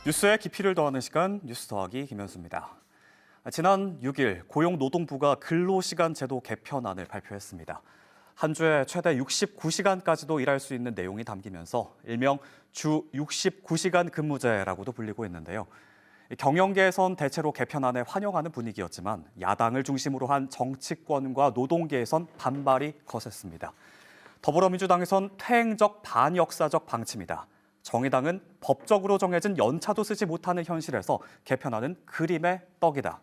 뉴스의 깊이를 더하는 시간 뉴스 더하기 김현수입니다. 지난 6일 고용노동부가 근로시간 제도 개편안을 발표했습니다. 한 주에 최대 69시간까지도 일할 수 있는 내용이 담기면서 일명 주 69시간 근무제라고도 불리고 있는데요. 경영계에선 대체로 개편안에 환영하는 분위기였지만 야당을 중심으로 한 정치권과 노동계에선 반발이 거셌습니다. 더불어민주당에선 퇴행적 반역사적 방침이다. 정의당은 법적으로 정해진 연차도 쓰지 못하는 현실에서 개편안은 그림의 떡이다.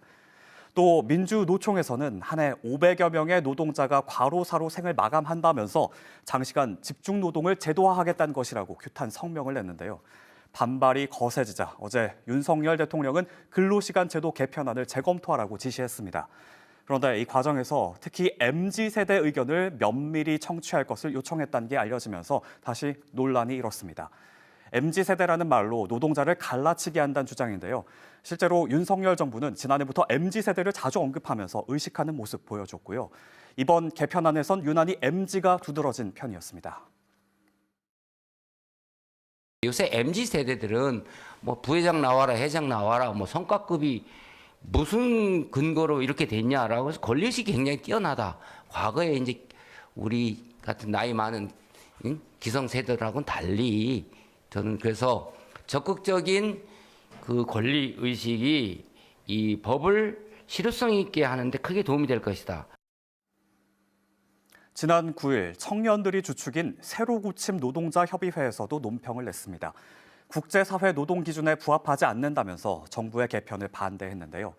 또 민주노총에서는 한 해 500여 명의 노동자가 과로사로 생을 마감한다면서 장시간 집중 노동을 제도화하겠다는 것이라고 규탄 성명을 냈는데요. 반발이 거세지자 어제 윤석열 대통령은 근로시간 제도 개편안을 재검토하라고 지시했습니다. 그런데 이 과정에서 특히 MZ세대 의견을 면밀히 청취할 것을 요청했다는 게 알려지면서 다시 논란이 일었습니다. MZ세대라는 말로 노동자를 갈라치게 한다는 주장인데요. 실제로 윤석열 정부는 지난해부터 MZ세대를 자주 언급하면서 의식하는 모습 보여줬고요. 이번 개편안에선 유난히 MZ가 두드러진 편이었습니다. 요새 MZ세대들은 뭐 부회장 나와라, 회장 나와라, 뭐 성과급이 무슨 근거로 이렇게 됐냐라고 해서 권리의식이 굉장히 뛰어나다. 과거에 이제 우리 같은 나이 많은 기성세대들하고는 달리 저는 그래서 적극적인 그 권리의식이 이 법을 실효성 있게 하는데 크게 도움이 될 것이다. 지난 9일 청년들이 주축인 새로 고침 노동자 협의회에서도 논평을 냈습니다. 국제사회 노동 기준에 부합하지 않는다면서 정부의 개편을 반대했는데요.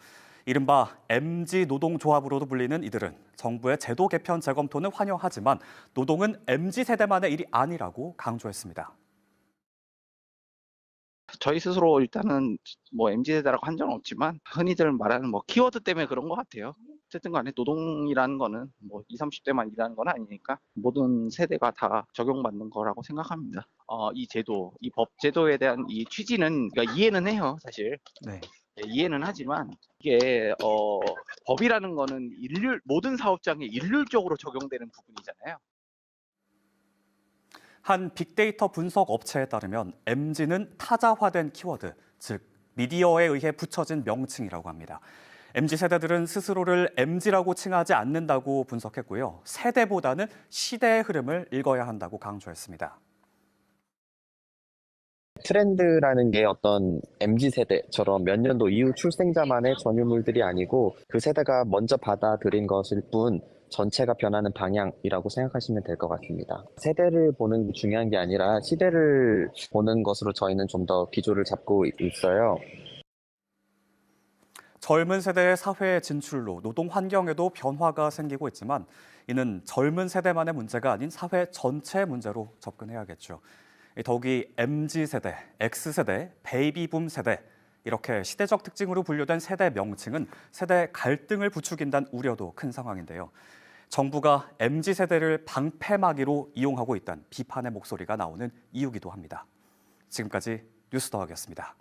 이른바 MZ 노동조합으로도 불리는 이들은 정부의 제도 개편 재검토는 환영하지만 노동은 MZ 세대만의 일이 아니라고 강조했습니다. 저희 스스로 일단은 뭐 MZ세대라고 한정은 없지만 흔히들 말하는 뭐 키워드 때문에 그런 것 같아요. 어쨌든 간에 노동이라는 거는 뭐 20, 30대만 일하는 건 아니니까 모든 세대가 다 적용받는 거라고 생각합니다. 이 제도, 이 법 제도에 대한 이 취지는 그러니까 이해는 해요, 사실. 네. 이해는 하지만 이게 법이라는 거는 모든 사업장에 일률적으로 적용되는 부분이잖아요. 한 빅데이터 분석 업체에 따르면 MZ는 타자화된 키워드, 즉 미디어에 의해 붙여진 명칭이라고 합니다. MZ 세대들은 스스로를 MZ라고 칭하지 않는다고 분석했고요. 세대보다는 시대의 흐름을 읽어야 한다고 강조했습니다. 트렌드라는 게 어떤 MZ세대처럼 몇 년도 이후 출생자만의 전유물들이 아니고 그 세대가 먼저 받아들인 것일 뿐 전체가 변하는 방향이라고 생각하시면 될 것 같습니다. 세대를 보는 게 중요한 게 아니라 시대를 보는 것으로 저희는 좀 더 기조를 잡고 있어요. 젊은 세대의 사회 진출로 노동 환경에도 변화가 생기고 있지만 이는 젊은 세대만의 문제가 아닌 사회 전체의 문제로 접근해야겠죠. 더욱이 MZ세대, X세대, 베이비붐 세대 이렇게 시대적 특징으로 분류된 세대 명칭은 세대 갈등을 부추긴다는 우려도 큰 상황인데요. 정부가 MZ세대를 방패막이로 이용하고 있다는 비판의 목소리가 나오는 이유기도 합니다. 지금까지 뉴스 더하기였습니다.